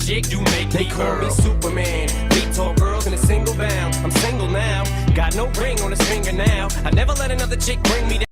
chick, you make me call me Superman. Beat tall girls in a single bound. I'm single now, got no ring on his finger now. I never let another chick bring me down.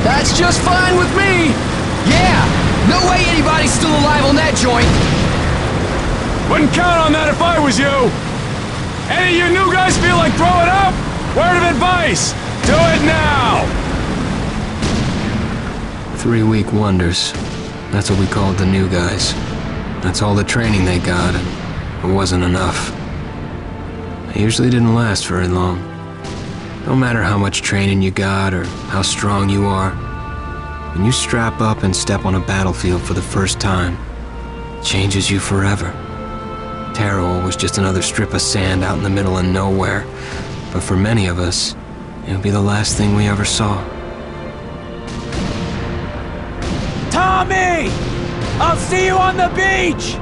That's just fine with me! Yeah! No way anybody's still alive on that joint! Wouldn't count on that if I was you! Any of you new guys feel like throwing up? Word of advice! Do it now! 3-week wonders. That's what we called the new guys. That's all the training they got, and it wasn't enough. They usually didn't last very long. No matter how much training you got or how strong you are, when you strap up and step on a battlefield for the first time, it changes you forever. Terror was just another strip of sand out in the middle of nowhere, but for many of us, it would be the last thing we ever saw. Tommy! I'll see you on the beach!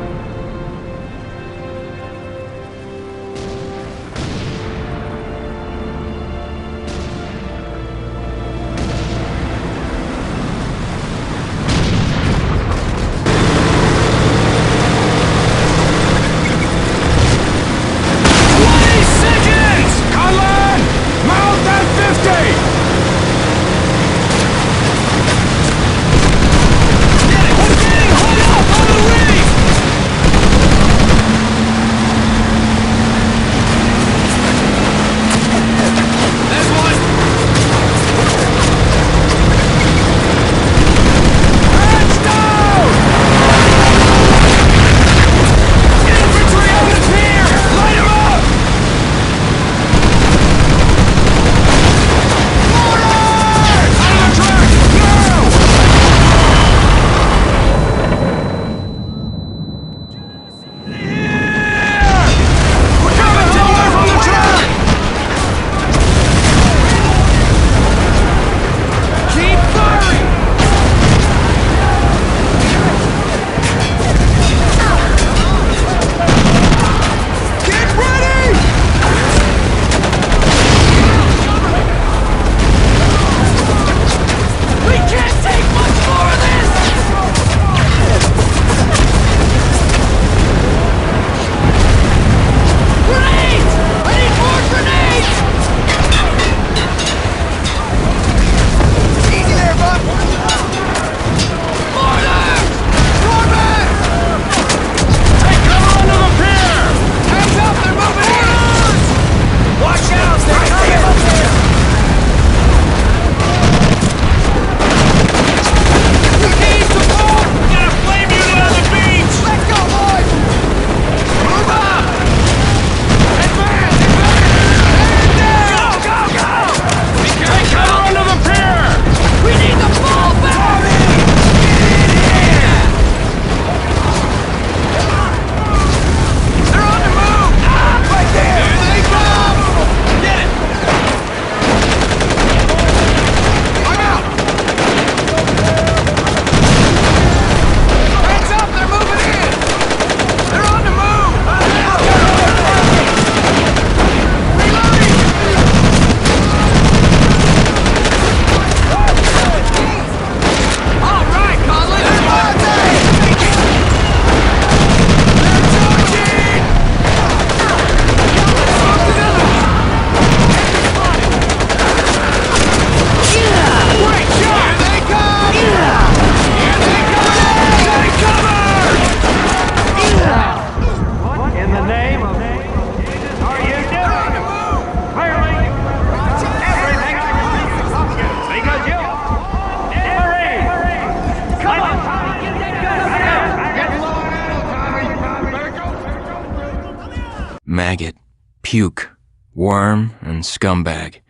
Maggot, puke, worm, and scumbag.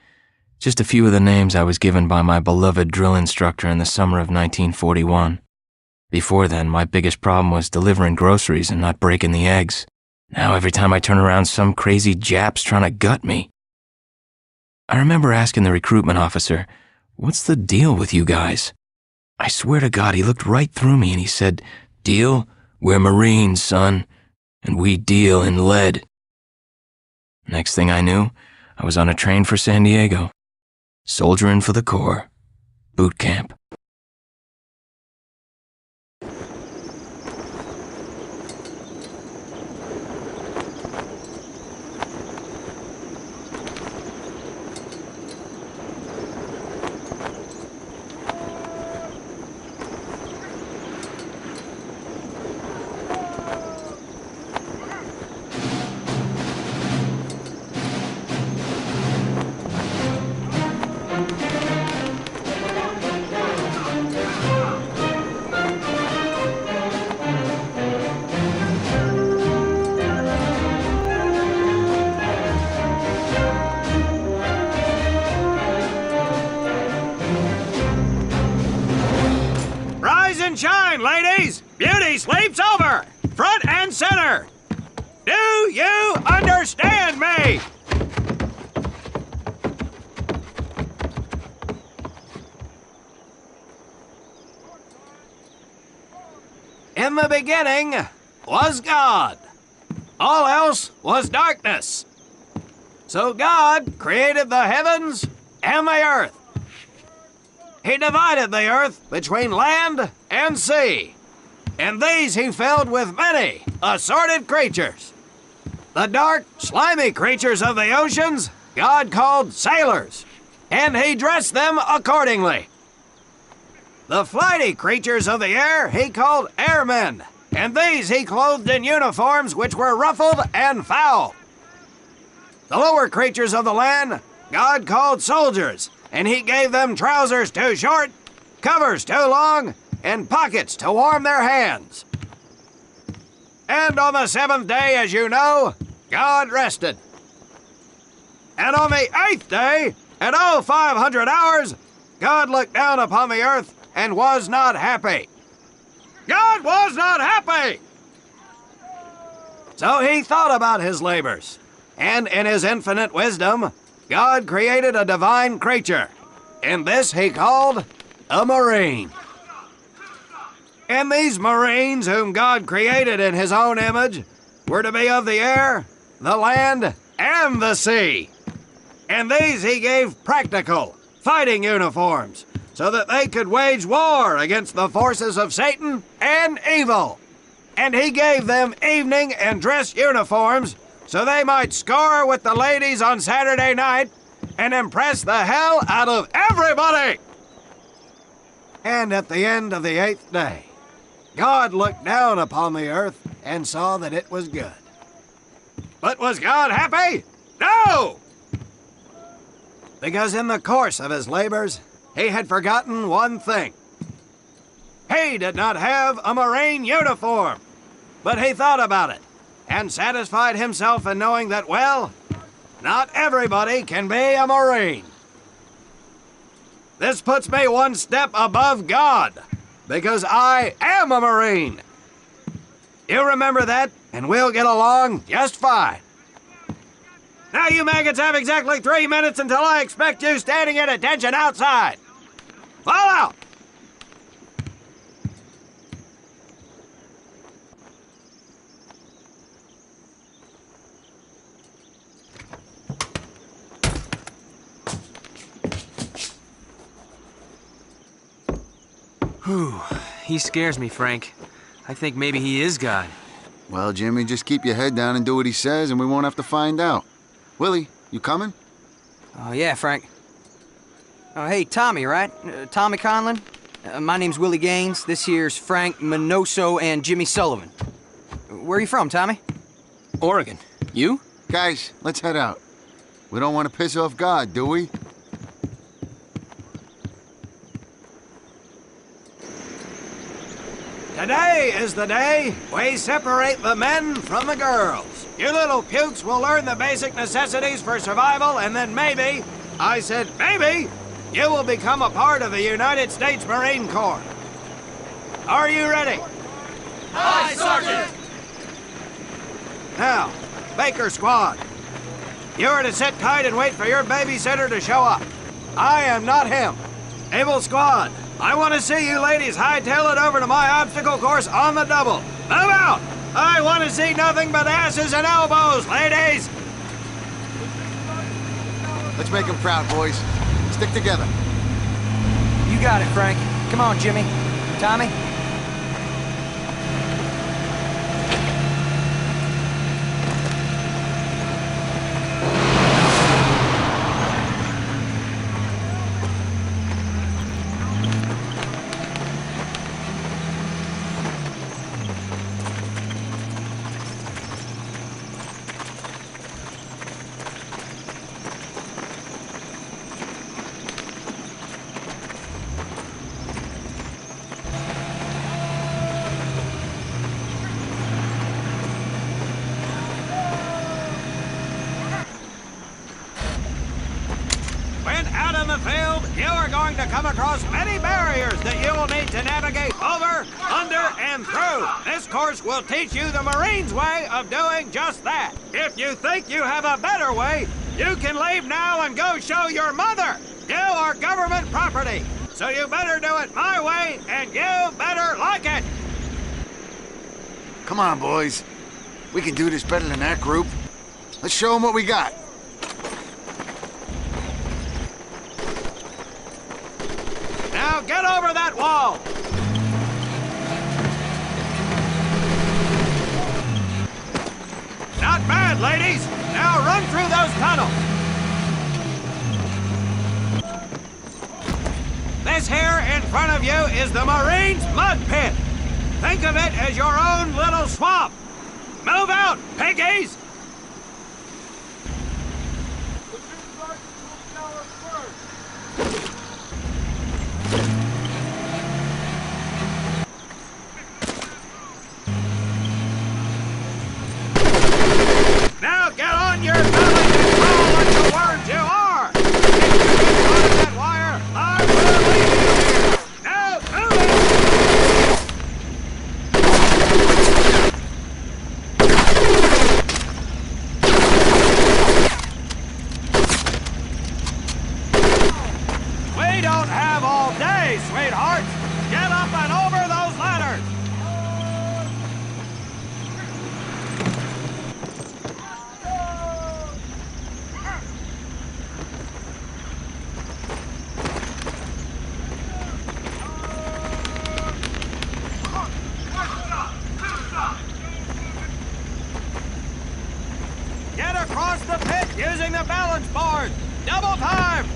Just a few of the names I was given by my beloved drill instructor in the summer of 1941. Before then, my biggest problem was delivering groceries and not breaking the eggs. Now every time I turn around, some crazy Jap's trying to gut me. I remember asking the recruitment officer, "What's the deal with you guys?" I swear to God, he looked right through me and he said, "Deal? We're Marines, son, and we deal in lead." Next thing I knew, I was on a train for San Diego, soldiering for the Corps, boot camp. Shine, ladies! Beauty sleeps over! Front and center! Do you understand me? In the beginning was God. All else was darkness. So God created the heavens and the earth. He divided the earth between land and sea, and these he filled with many assorted creatures. The dark, slimy creatures of the oceans God called sailors, and he dressed them accordingly. The flighty creatures of the air he called airmen, and these he clothed in uniforms which were ruffled and foul. The lower creatures of the land God called soldiers, and he gave them trousers too short, covers too long, and pockets to warm their hands. And on the seventh day, as you know, God rested. And on the eighth day, at 0500 hours, God looked down upon the earth and was not happy. God was not happy! So he thought about his labors, and in his infinite wisdom, God created a divine creature, and this he called a Marine. And these Marines, whom God created in his own image, were to be of the air, the land, and the sea. And these he gave practical, fighting uniforms, so that they could wage war against the forces of Satan and evil. And he gave them evening and dress uniforms, so they might score with the ladies on Saturday night and impress the hell out of everybody. And at the end of the eighth day, God looked down upon the earth and saw that it was good. But was God happy? No! Because in the course of his labors, he had forgotten one thing. He did not have a Marine uniform, but he thought about it and satisfied himself in knowing that, well, not everybody can be a Marine. This puts me one step above God, because I am a Marine. You remember that, and we'll get along just fine. Now you maggots have exactly 3 minutes until I expect you standing at attention outside. Fall out! Whew, he scares me, Frank. I think maybe he is God. Well, Jimmy, just keep your head down and do what he says, and we won't have to find out. Willie, you coming? Oh, yeah, Frank. Oh, hey, Tommy, right? Tommy Conlon? My name's Willie Gaines. This here's Frank Minoso and Jimmy Sullivan. Where are you from, Tommy? Oregon. You? Guys, let's head out. We don't want to piss off God, do we? Today is the day we separate the men from the girls. You little pukes will learn the basic necessities for survival, and then maybe I said, maybe, you will become a part of the United States Marine Corps. Are you ready? Aye, Sergeant! Now, Baker Squad, you are to sit tight and wait for your babysitter to show up. I am not him. Able Squad, I want to see you ladies hightail it over to my obstacle course on the double. Move out! I want to see nothing but asses and elbows, ladies! Let's make them proud, boys. Stick together. You got it, Frank. Come on, Jimmy. Tommy? You are going to come across many barriers that you will need to navigate over, under, and through. This course will teach you the Marines' way of doing just that. If you think you have a better way, you can leave now and go show your mother. You are government property, so you better do it my way, and you better like it. Come on, boys. We can do this better than that group. Let's show them what we got. Now get over that wall! Not bad, ladies! Now run through those tunnels! This here in front of you is the Marines' mud pit. Think of it as your own little swamp. Move out, piggies! Now get on your belly and crawl like the words you are! If you get caught in that wire, I will leave you here! Now move it! We don't have all day, sweethearts! Get up and over those ladders! Get across the pit using the balance board! Double time!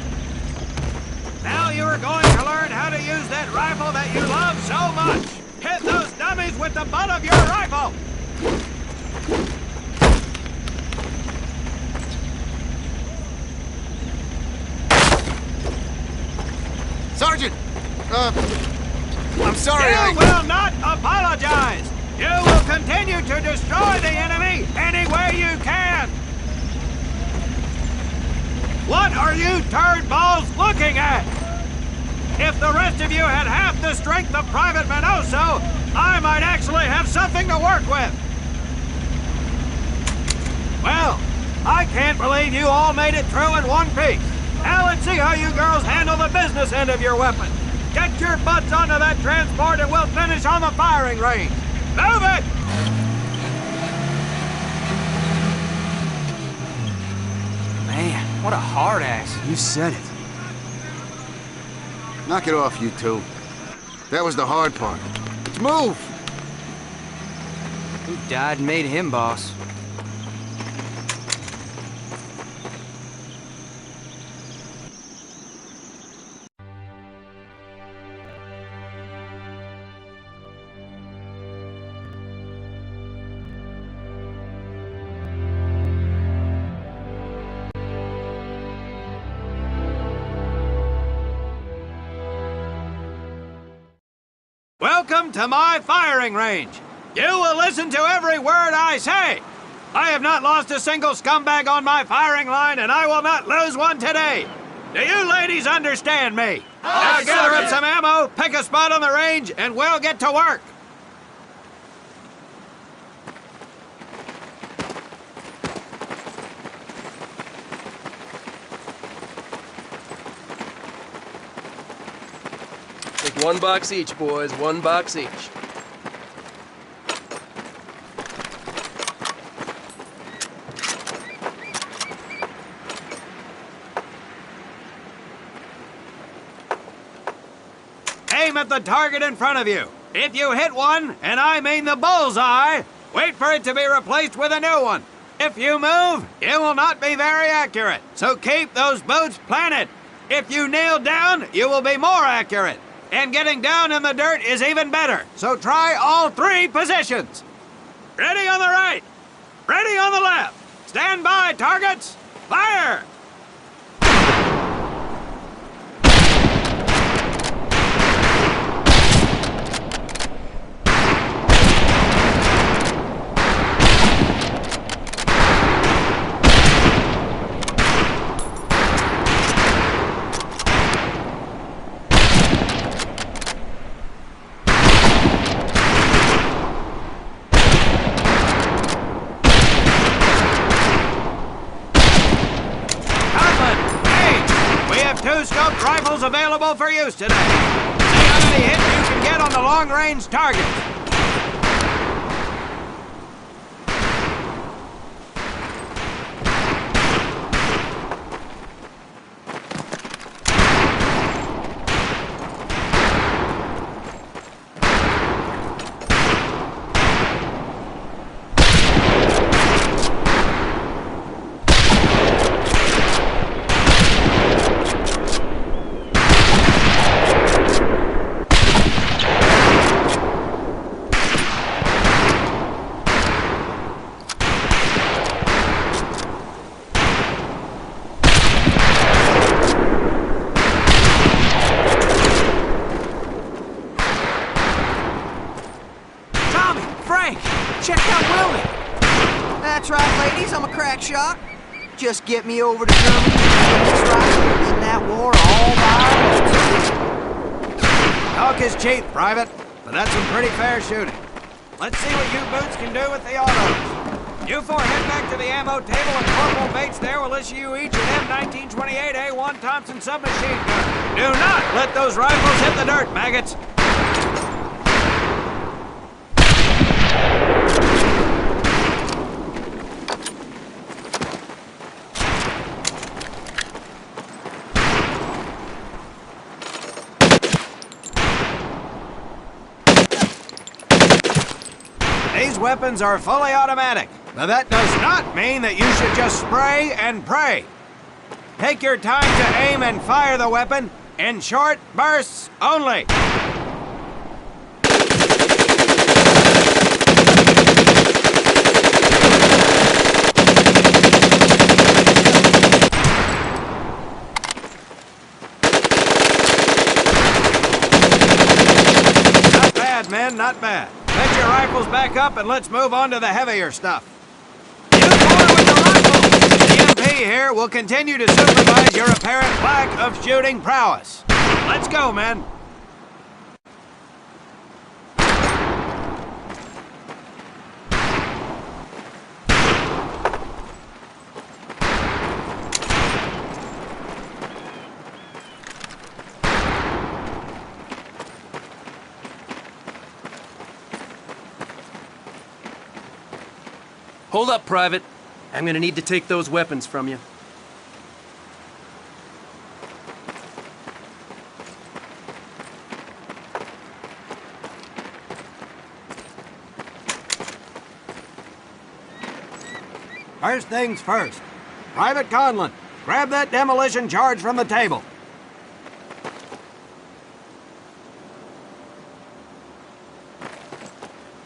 Now you are going to learn how to use that rifle that you love so much! Hit those dummies with the butt of your rifle! Sergeant! I'm sorry, You will not apologize! You will continue to destroy the enemy any way you can! What are you turnballs looking at? If the rest of you had half the strength of Private Minoso, I might actually have something to work with. Well, I can't believe you all made it through in one piece. Now let's see how you girls handle the business end of your weapon. Get your butts onto that transport and we'll finish on the firing range. Move it! Man, what a hard ass. You said it. Knock it off, you two. That was the hard part. Let's move! Who died and made him boss? Welcome to my firing range. You will listen to every word I say. I have not lost a single scumbag on my firing line, and I will not lose one today. Do you ladies understand me? Now gather up some ammo, pick a spot on the range, and we'll get to work. Take 1 box each, boys. 1 box each. Aim at the target in front of you. If you hit one, and I mean the bullseye, wait for it to be replaced with a new one. If you move, it will not be very accurate. So keep those boots planted. If you kneel down, you will be more accurate. And getting down in the dirt is even better. So try all 3 positions. Ready on the right. Ready on the left. Stand by, targets. Fire! Two-scoped rifles available for use today. See how many hits you can get on the long-range target. Check out Willie. That's right, ladies. I'm a crack shot. Just get me over to Germany and this rifle in that war all by ourselves. Talk is cheap, Private, but that's some pretty fair shooting. Let's see what you boots can do with the autos. You 4 head back to the ammo table and Corporal Bates there will issue you each an M1928A1 Thompson submachine gun. Do not let those rifles hit the dirt, maggots. These weapons are fully automatic, but that does not mean that you should just spray and pray. Take your time to aim and fire the weapon in short bursts only. Not bad, men, not bad. Set your rifles back up and let's move on to the heavier stuff. You forward with the rifle! The MP here will continue to supervise your apparent lack of shooting prowess. Let's go, men. Hold up, Private. I'm gonna need to take those weapons from you. First things first. Private Conlon, grab that demolition charge from the table.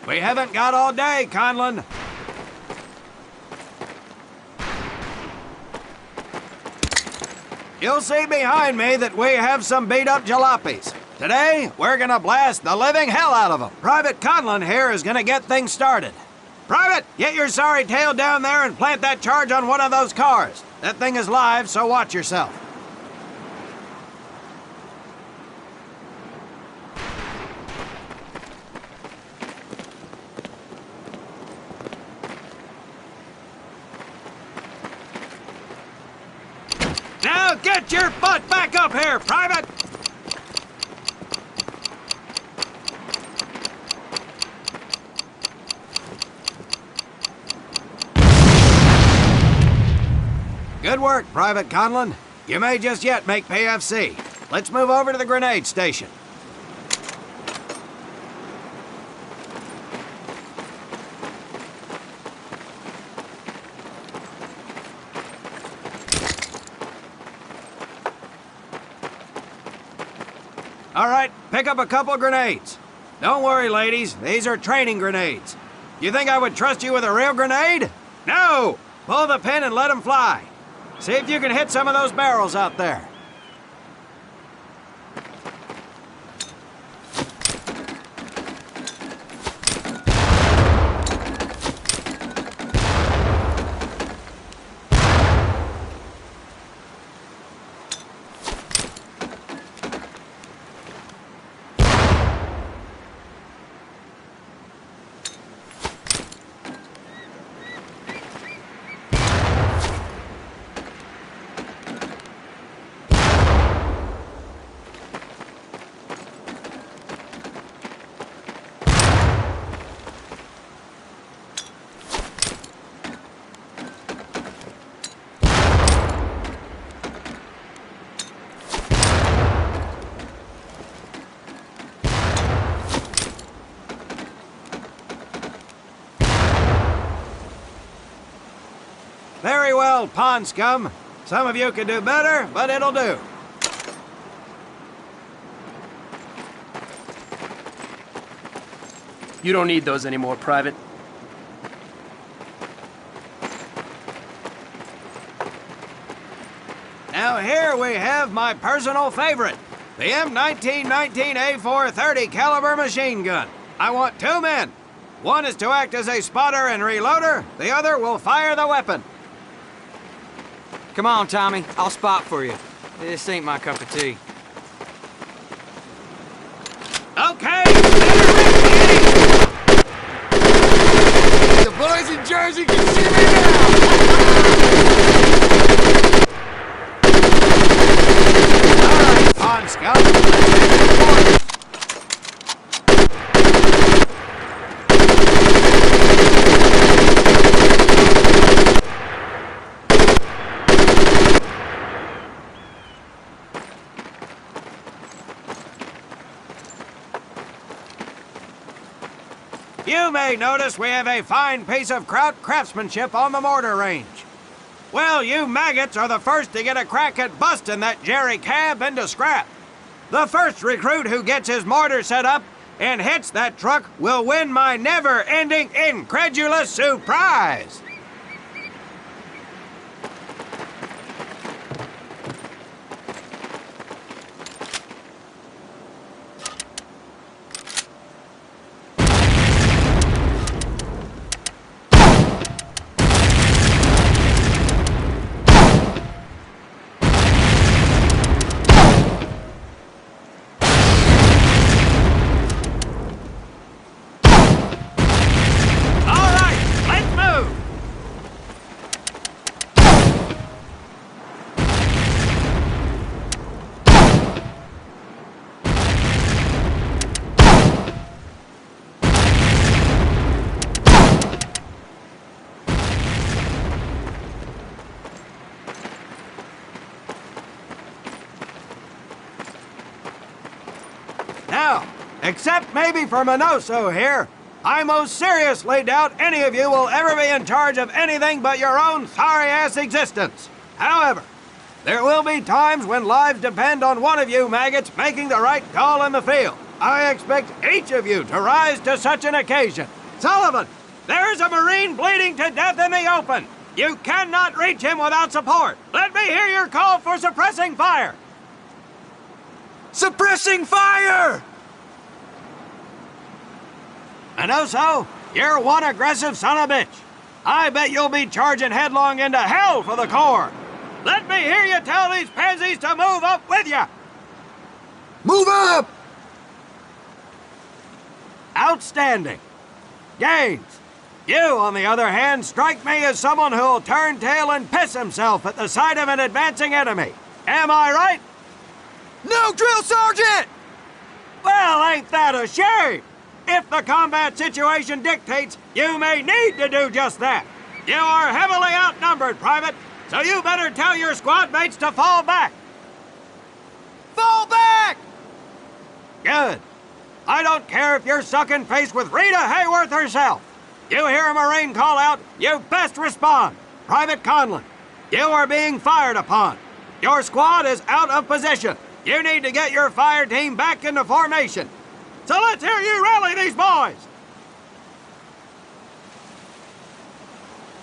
We haven't got all day, Conlon. You'll see behind me that we have some beat-up jalopies. Today, we're gonna blast the living hell out of them. Private Conlon here is gonna get things started. Private, get your sorry tail down there and plant that charge on one of those cars. That thing is live, so watch yourself. Now get your butt back up here, Private! Good work, Private Conlon. You may just yet make PFC. Let's move over to the grenade station. All right, pick up a couple grenades. Don't worry, ladies. These are training grenades. You think I would trust you with a real grenade? No! Pull the pin and let them fly. See if you can hit some of those barrels out there. Very well, pond scum. Some of you could do better, but it'll do. You don't need those anymore, Private. Now here we have my personal favorite, the M1919A4 30 caliber machine gun. I want 2 men. One is to act as a spotter and reloader. The other will fire the weapon. Come on, Tommy. I'll spot for you. This ain't my cup of tea. Okay. The boys in Jersey can see me now! All right, pond scum. Let's take it forward. You may notice we have a fine piece of kraut craftsmanship on the mortar range. Well, you maggots are the first to get a crack at busting that jerry cab into scrap. The first recruit who gets his mortar set up and hits that truck will win my never-ending incredulous surprise. Now, except maybe for Minoso here, I most seriously doubt any of you will ever be in charge of anything but your own sorry-ass existence. However, there will be times when lives depend on one of you maggots making the right call in the field. I expect each of you to rise to such an occasion. Sullivan, there is a Marine bleeding to death in the open. You cannot reach him without support. Let me hear your call for suppressing fire. Suppressing fire! Minoso, you're one aggressive son of a bitch. I bet you'll be charging headlong into hell for the Corps. Let me hear you tell these pansies to move up with you. Move up! Outstanding. Gaines, you, on the other hand, strike me as someone who'll turn tail and piss himself at the sight of an advancing enemy. Am I right? No, drill sergeant! Well, ain't that a shame? If the combat situation dictates, you may need to do just that. You are heavily outnumbered, Private, so you better tell your squad mates to fall back. Fall back! Good. I don't care if you're sucking face with Rita Hayworth herself. You hear a Marine call out, you best respond. Private Conlon, you are being fired upon. Your squad is out of position. You need to get your fire team back into formation. So let's hear you rally these boys.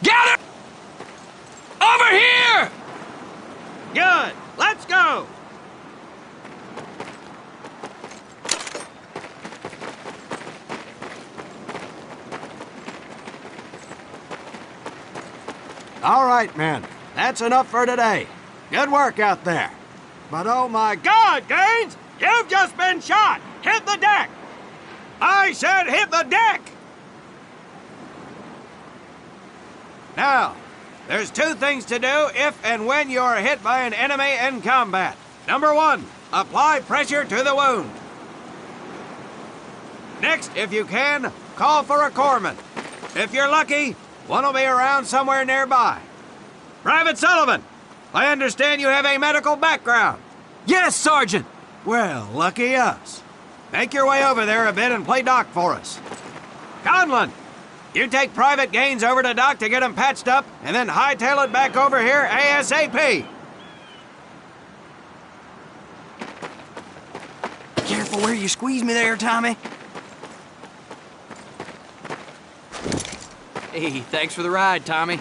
Gather! Over here! Good. Let's go. All right, men. That's enough for today. Good work out there. But oh my God, Gaines! You've just been shot! Hit the deck! I said hit the deck! Now, there's two things to do if and when you are hit by an enemy in combat. Number one, apply pressure to the wound. Next, if you can, call for a corpsman. If you're lucky, one will be around somewhere nearby. Private Sullivan, I understand you have a medical background. Yes, Sergeant! Well, lucky us. Make your way over there a bit and play doc for us. Conlon, you take Private Gaines over to doc to get him patched up, and then hightail it back over here ASAP. Careful where you squeeze me there, Tommy. Hey, thanks for the ride, Tommy.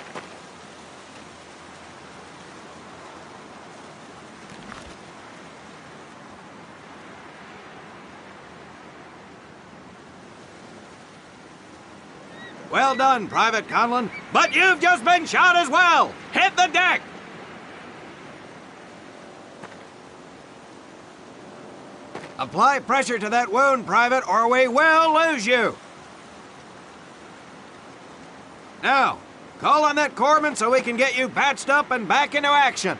Well done, Private Conlon, but you've just been shot as well. Hit the deck. Apply pressure to that wound, Private, or we will lose you. Now, call on that corpsman so we can get you patched up and back into action.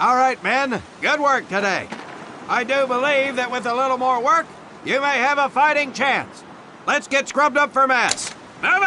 All right, men. Good work today. I do believe that with a little more work, you may have a fighting chance. Let's get scrubbed up for mass. Move